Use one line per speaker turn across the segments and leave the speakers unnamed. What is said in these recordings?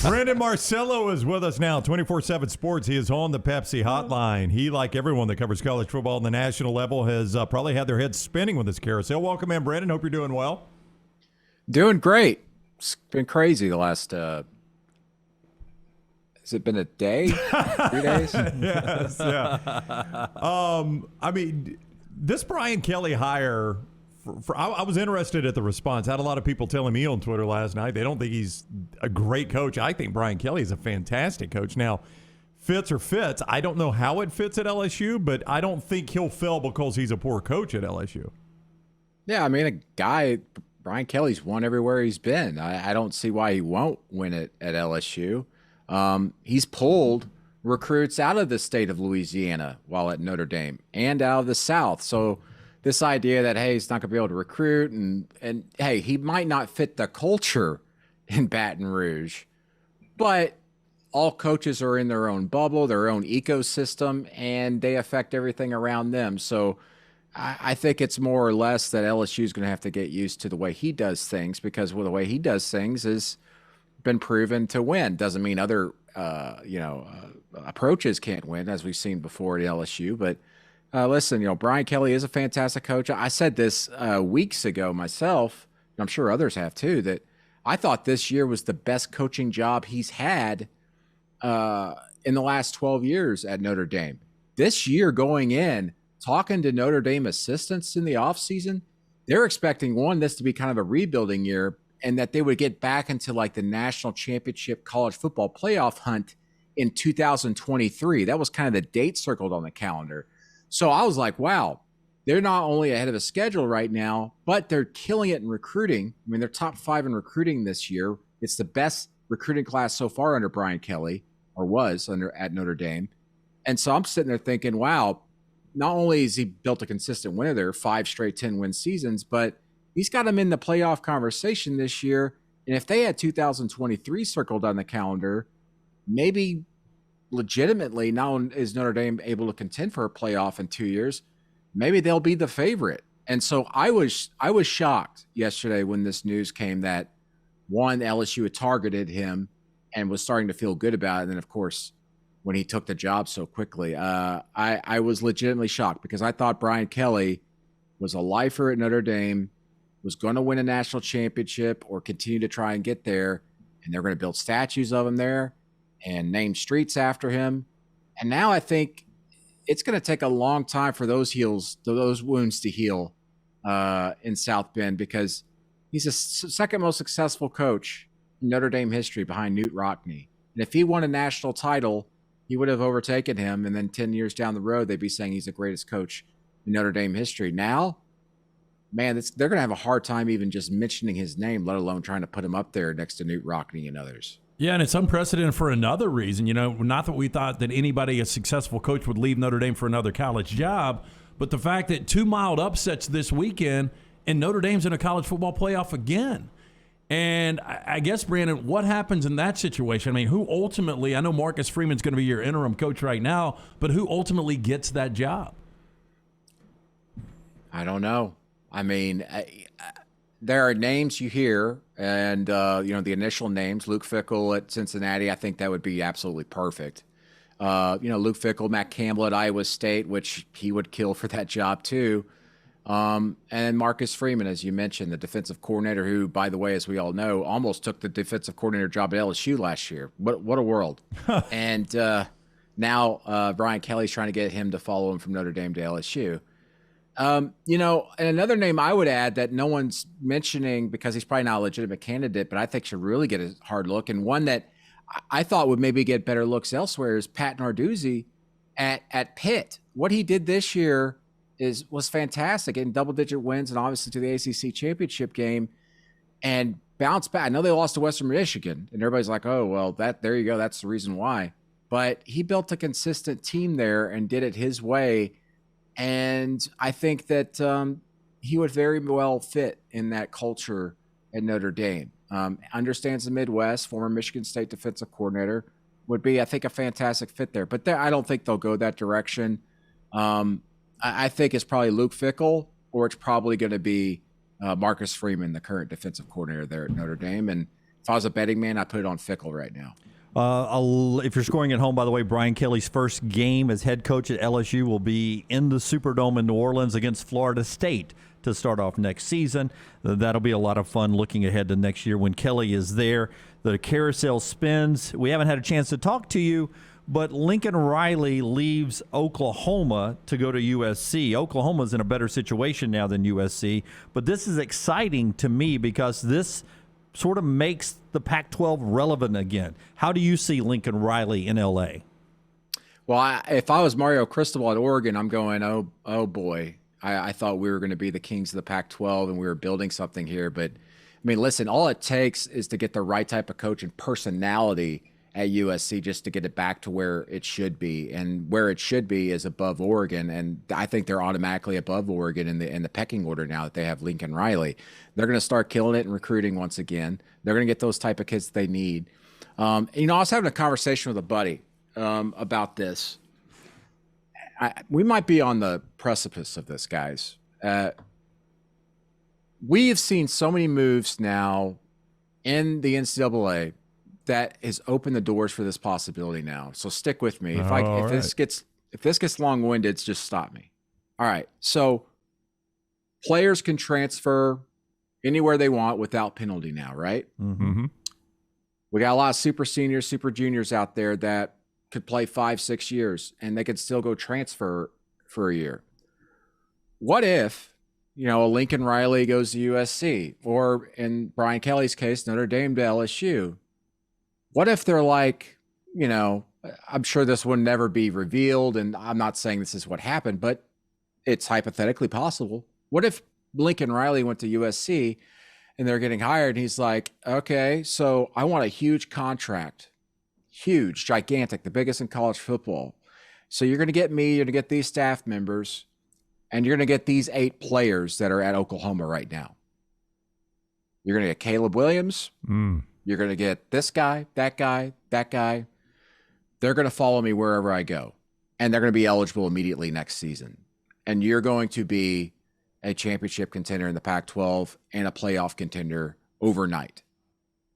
Brandon Marcello is with us now, 24/7 Sports. He is on the Pepsi Hotline. He, like everyone that covers college football on the national level, has probably had their heads spinning with this carousel. Welcome in, Brandon. Hope you're doing well.
Doing great. It's been crazy the last, has it been a day? 3 days?
Yes, yeah. I mean, this Brian Kelly hire, I was interested at the response. I had a lot of people telling me on Twitter last night they don't think he's a great coach. I think Brian Kelly is a fantastic coach. Now, fits or fits, I don't know how it fits at LSU, but I don't think he'll fail because he's a poor coach at LSU.
Yeah, I mean, Brian Kelly's won everywhere he's been. I don't see why he won't win it at LSU. He's pulled recruits out of the state of Louisiana while at Notre Dame and out of the South. So this idea that, hey, he's not going to be able to recruit and hey, he might not fit the culture in Baton Rouge, but all coaches are in their own bubble, their own ecosystem, and they affect everything around them. So I think it's more or less that LSU is going to have to get used to the way he does things, because the way he does things has been proven to win. Doesn't mean other approaches can't win, as we've seen before at LSU. But listen, Brian Kelly is a fantastic coach. I said this weeks ago myself, and I'm sure others have too, that I thought this year was the best coaching job he's had in the last 12 years at Notre Dame. This year going in, talking to Notre Dame assistants in the offseason, they're expecting this to be kind of a rebuilding year, and that they would get back into like the national championship college football playoff hunt in 2023. That was kind of the date circled on the calendar. So I was like, wow, they're not only ahead of a schedule right now, but they're killing it in recruiting. I mean, they're top 5 in recruiting this year. It's the best recruiting class so far under Brian Kelly, or was at Notre Dame. And so I'm sitting there thinking, wow, not only has he built a consistent winner there, 5 straight 10-win seasons, but he's got them in the playoff conversation this year. And if they had 2023 circled on the calendar, maybe legitimately, now is Notre Dame able to contend for a playoff in 2 years, maybe they'll be the favorite. And so I was shocked yesterday when this news came that, one, LSU had targeted him and was starting to feel good about it. And then, of course, when he took the job so quickly, I was legitimately shocked, because I thought Brian Kelly was a lifer at Notre Dame, was going to win a national championship or continue to try and get there, and they're going to build statues of him there and name streets after him. And now I think it's going to take a long time for those wounds to heal in South Bend, because he's the second most successful coach in Notre Dame history behind Newt Rockne. And if he won a national title, he would have overtaken him. And then 10 years down the road, they'd be saying he's the greatest coach in Notre Dame history. Now, man, they're going to have a hard time even just mentioning his name, let alone trying to put him up there next to Newt Rockne and others.
Yeah, and it's unprecedented for another reason. Not that we thought that anybody, a successful coach, would leave Notre Dame for another college job, but the fact that 2 mild upsets this weekend and Notre Dame's in a college football playoff again. And I guess, Brandon, what happens in that situation? I mean, who ultimately – I know Marcus Freeman's going to be your interim coach right now, but who ultimately gets that job?
I don't know. I mean, there are names you hear, and, the initial names, Luke Fickell at Cincinnati, I think that would be absolutely perfect. Luke Fickell, Matt Campbell at Iowa State, which he would kill for that job too. And Marcus Freeman, as you mentioned, the defensive coordinator who, by the way, as we all know, almost took the defensive coordinator job at LSU last year. What a world. And now Brian Kelly's trying to get him to follow him from Notre Dame to LSU. And another name I would add that no one's mentioning because he's probably not a legitimate candidate, but I think should really get a hard look, and one that I thought would maybe get better looks elsewhere, is Pat Narduzzi at Pitt. What he did this year was fantastic, getting double-digit wins and obviously to the ACC championship game, and bounced back. I know they lost to Western Michigan, and everybody's like, oh, well, there you go. That's the reason why. But he built a consistent team there and did it his way. And I think that he would very well fit in that culture at Notre Dame. Understands the Midwest, former Michigan State defensive coordinator, would be, I think, a fantastic fit there. But I don't think they'll go that direction. I think it's probably Luke Fickell, or it's probably going to be Marcus Freeman, the current defensive coordinator there at Notre Dame. And If I was a betting man, I'd put it on Fickle right now.
If you're scoring at home, by the way, Brian Kelly's first game as head coach at LSU will be in the Superdome in New Orleans against Florida State to start off next season. That'll be a lot of fun looking ahead to next year when Kelly is there. The carousel spins. We haven't had a chance to talk to you, but Lincoln Riley leaves Oklahoma to go to USC. Oklahoma's in a better situation now than USC, but this is exciting to me because this sort of makes the Pac-12 relevant again. How do you see Lincoln Riley in L.A.?
Well, if I was Mario Cristobal at Oregon, I'm going, oh boy. I thought we were going to be the kings of the Pac-12 and we were building something here. But, I mean, listen, all it takes is to get the right type of coach and personality at USC just to get it back to where it should be. And where it should be is above Oregon. And I think they're automatically above Oregon in the pecking order now that they have Lincoln Riley. They're going to start killing it in recruiting once again. They're going to get those type of kids they need. I was having a conversation with a buddy about this. We might be on the precipice of this, guys. We have seen so many moves now in the NCAA that has opened the doors for this possibility now. So stick with me. If this gets long-winded, just stop me. All right. So players can transfer anywhere they want without penalty now, right?
Mm-hmm.
We got a lot of super seniors, super juniors out there that could play 5-6 years and they could still go transfer for a year. What if, a Lincoln Riley goes to USC, or in Brian Kelly's case, Notre Dame to LSU? What if they're like, I'm sure this would never be revealed, and I'm not saying this is what happened, but it's hypothetically possible. What if Lincoln Riley went to USC and they're getting hired and he's like, okay, so I want a huge contract, huge, gigantic, the biggest in college football. So you're going to get me, you're going to get these staff members, and you're going to get these 8 players that are at Oklahoma right now. You're going to get Caleb Williams. You're going to get this guy, that guy, that guy. They're going to follow me wherever I go. And they're going to be eligible immediately next season. And you're going to be a championship contender in the Pac-12 and a playoff contender overnight.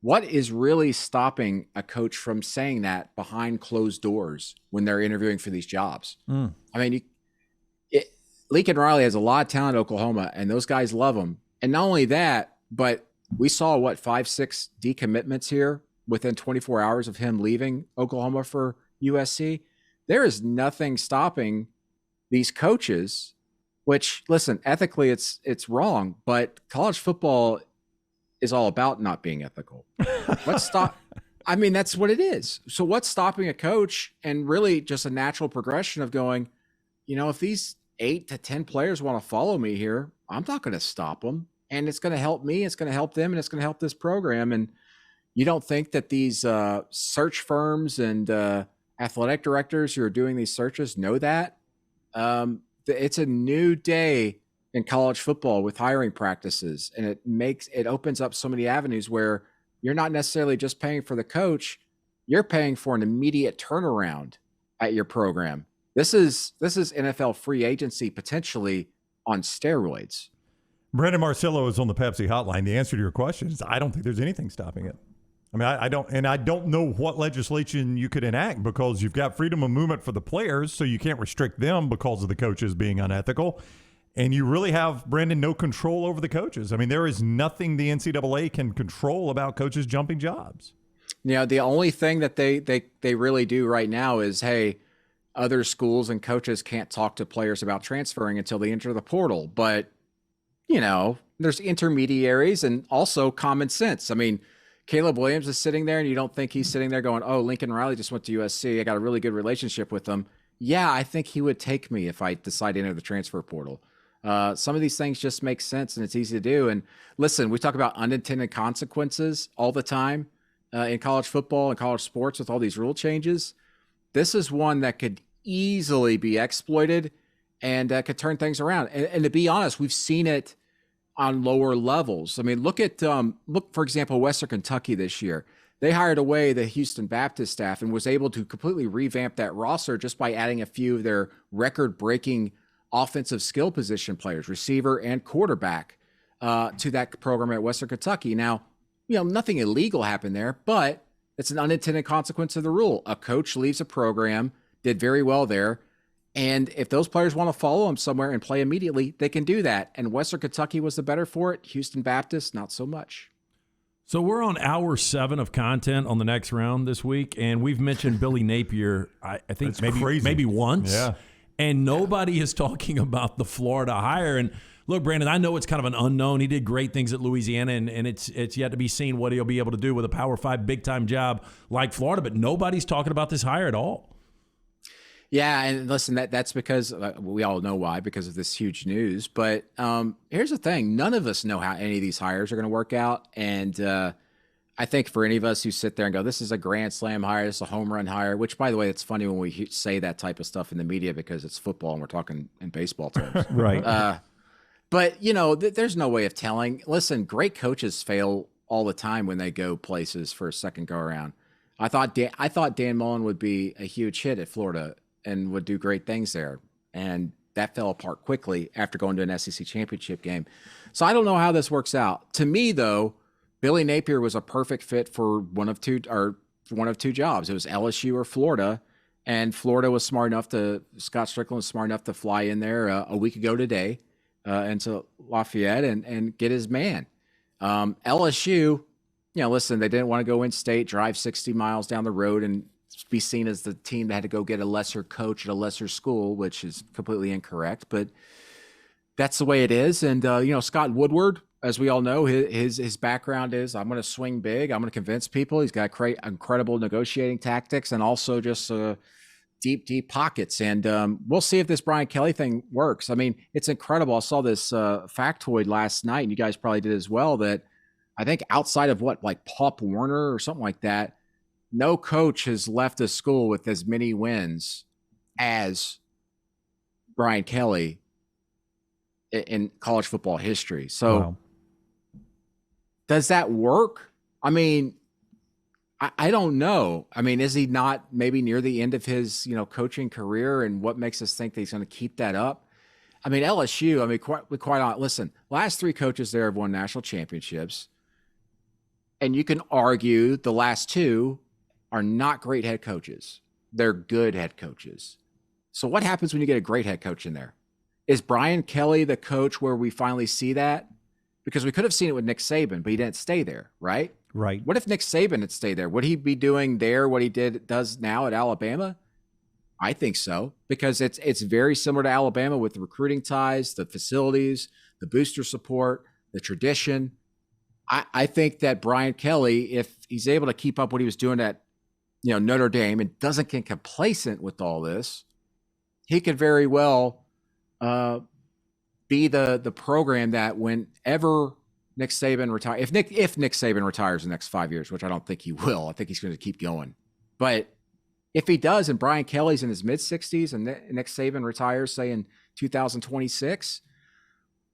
What is really stopping a coach from saying that behind closed doors when they're interviewing for these jobs? I mean, Lincoln Riley has a lot of talent at Oklahoma, and those guys love him. And not only that, but we saw 5-6 decommitments here within 24 hours of him leaving Oklahoma for USC. There is nothing stopping these coaches, which, listen, ethically it's wrong, but college football is all about not being ethical. I mean, that's what it is. So what's stopping a coach, and really just a natural progression of going, if these 8 to 10 players want to follow me here, I'm not going to stop them. And it's going to help me, it's going to help them, and it's going to help this program. And you don't think that these search firms and athletic directors who are doing these searches know that? It's a new day in college football with hiring practices, and it opens up so many avenues where you're not necessarily just paying for the coach, you're paying for an immediate turnaround at your program. This is NFL free agency potentially on steroids.
Brandon Marcello is on the Pepsi Hotline. The answer to your question is I don't think there's anything stopping it. I mean, I don't know what legislation you could enact, because you've got freedom of movement for the players, so you can't restrict them because of the coaches being unethical. And you really have, Brandon, no control over the coaches. I mean, there is nothing the NCAA can control about coaches jumping jobs.
The only thing that they really do right now is, hey, other schools and coaches can't talk to players about transferring until they enter the portal. But there's intermediaries and also common sense. I mean, Caleb Williams is sitting there, and you don't think he's sitting there going, oh, Lincoln Riley just went to USC. I got a really good relationship with him. Yeah, I think he would take me if I decide to enter the transfer portal. Some of these things just make sense, and it's easy to do. And listen, we talk about unintended consequences all the time in college football and college sports with all these rule changes. This is one that could easily be exploited and could turn things around. And to be honest, we've seen it on lower levels. I mean, look, for example, Western Kentucky this year. They hired away the Houston Baptist staff and was able to completely revamp that roster just by adding a few of their record-breaking offensive skill position players, receiver and quarterback, to that program at Western Kentucky. Now, nothing illegal happened there, but it's an unintended consequence of the rule. A coach leaves a program, did very well there, and if those players want to follow him somewhere and play immediately, they can do that. And Western Kentucky was the better for it. Houston Baptist, not so much.
So we're on hour 7 of content on the next round this week, and we've mentioned Billy Napier, I think maybe once.
Yeah.
And nobody is talking about the Florida hire. And look, Brandon, I know it's kind of an unknown. He did great things at Louisiana, and it's yet to be seen what he'll be able to do with a Power 5 big-time job like Florida. But nobody's talking about this hire at all.
Yeah, and listen, that's because we all know why, because of this huge news. But here's the thing. None of us know how any of these hires are going to work out. And I think for any of us who sit there and go, this is a grand slam hire, this is a home run hire, which, by the way, it's funny when we say that type of stuff in the media because it's football and we're talking in baseball terms.
Right.
But, there's no way of telling. Listen, great coaches fail all the time when they go places for a second go around. I thought Dan Mullen would be a huge hit at Florida and would do great things there. And that fell apart quickly after going to an SEC championship game. So I don't know how this works out. To me, though, Billy Napier was a perfect fit for one of two jobs. It was LSU or Florida, and Florida was Scott Strickland was smart enough to fly in there a week ago today into Lafayette and get his man. LSU, listen, they didn't want to go in state, drive 60 miles down the road and be seen as the team that had to go get a lesser coach at a lesser school, which is completely incorrect, but that's the way it is. And, Scott Woodward, as we all know, his background is, I'm going to swing big. I'm going to convince people. He's got incredible negotiating tactics and also just deep pockets. And we'll see if this Brian Kelly thing works. I mean, it's incredible. I saw this factoid last night, and you guys probably did as well, that I think outside of like Pop Warner or something like that, no coach has left a school with as many wins as Brian Kelly in college football history. So
Wow.
Does that work? I mean, I don't know. I mean, is he not maybe near the end of his, coaching career, and what makes us think that he's going to keep that up? I mean, LSU, quite honest, listen, last 3 coaches there have won national championships, and you can argue the last 2 are not great head coaches. They're good head coaches. So what happens when you get a great head coach in there? Is Brian Kelly the coach where we finally see that? Because we could have seen it with Nick Saban, but he didn't stay there, right?
Right.
What if Nick Saban had stayed there? Would he be doing there what he does now at Alabama? I think so, because it's very similar to Alabama with the recruiting ties, the facilities, the booster support, the tradition. I think that Brian Kelly, if he's able to keep up what he was doing at Notre Dame and doesn't get complacent with all this, he could very well be the program that whenever Nick Saban retires, if Nick Saban retires in the next 5 years, which I don't think he will, I think he's going to keep going. But if he does, and Brian Kelly's in his mid-60s and Nick Saban retires, say in 2026,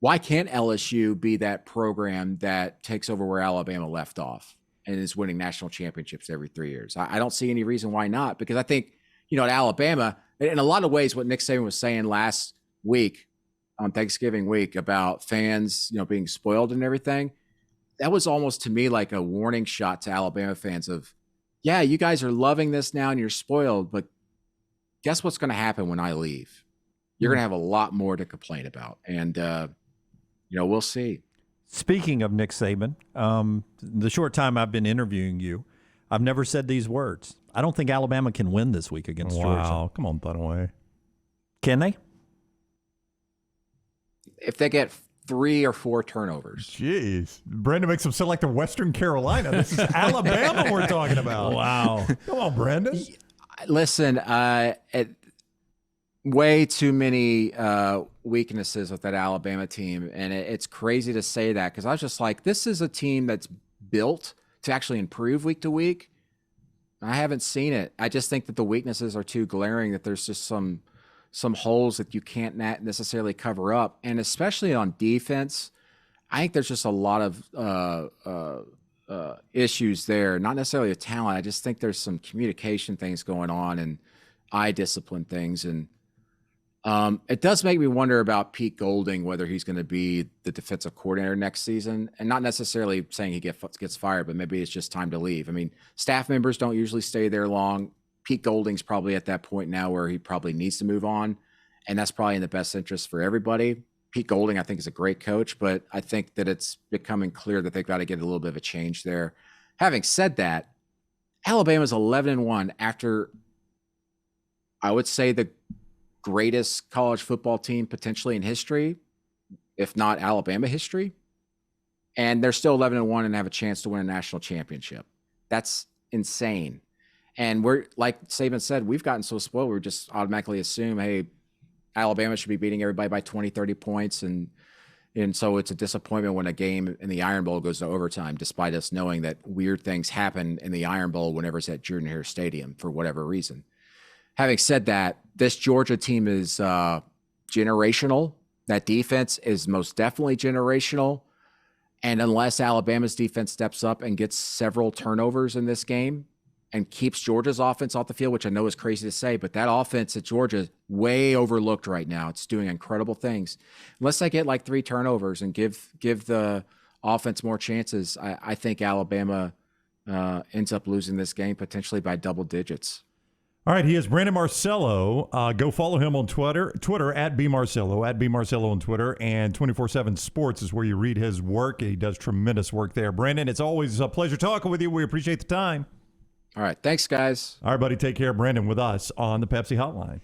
why can't LSU be that program that takes over where Alabama left off and is winning national championships every 3 years? I don't see any reason why not, because I think, at Alabama, in a lot of ways, what Nick Saban was saying last week on Thanksgiving week about fans, being spoiled and everything, that was almost to me like a warning shot to Alabama fans of, yeah, you guys are loving this now and you're spoiled, but guess what's going to happen when I leave? You're going to have a lot more to complain about. And, we'll see.
Speaking of Nick Saban, the short time I've been interviewing you, I've never said these words. I don't think Alabama can win this week against Georgia.
Wow, come on, Dunaway.
Can they?
If they get 3 or 4 turnovers.
Jeez. Brandon makes him sound like the Western Carolina. This is Alabama we're talking about.
Wow.
Come on, Brandon.
Listen, way too many weaknesses with that Alabama team. And it's crazy to say that, because I was just like, this is a team that's built to actually improve week to week. I haven't seen it. I just think that the weaknesses are too glaring, that there's just some holes that you can't necessarily cover up. And especially on defense, I think there's just a lot of issues there, not necessarily a talent. I just think there's some communication things going on and eye discipline things. And It does make me wonder about Pete Golding, whether he's going to be the defensive coordinator next season, and not necessarily saying he gets fired, but maybe it's just time to leave. I mean, staff members don't usually stay there long. Pete Golding's probably at that point now where he probably needs to move on, and that's probably in the best interest for everybody. Pete Golding, I think, is a great coach, but I think that it's becoming clear that they've got to get a little bit of a change there. Having said that, Alabama's 11-1 after, I would say, the greatest college football team potentially in history, if not Alabama history. And they're still 11-1 and have a chance to win a national championship. That's insane. And we're, like Saban said, we've gotten so spoiled, we just automatically assume, hey, Alabama should be beating everybody by 20, 30 points. And so it's a disappointment when a game in the Iron Bowl goes to overtime, despite us knowing that weird things happen in the Iron Bowl whenever it's at Jordan-Hare Stadium for whatever reason. Having said that, this Georgia team is generational. That defense is most definitely generational. And unless Alabama's defense steps up and gets several turnovers in this game and keeps Georgia's offense off the field, which I know is crazy to say, but that offense at Georgia is way overlooked right now. It's doing incredible things. Unless they get like 3 turnovers and give the offense more chances, I think Alabama ends up losing this game potentially by double digits.
All right, he is Brandon Marcello. Go follow him on Twitter at @BMarcello on Twitter, and 24/7 Sports is where you read his work. He does tremendous work there. Brandon, it's always a pleasure talking with you. We appreciate the time.
All right, thanks, guys.
All right, buddy, take care. Brandon with us on the Pepsi Hotline.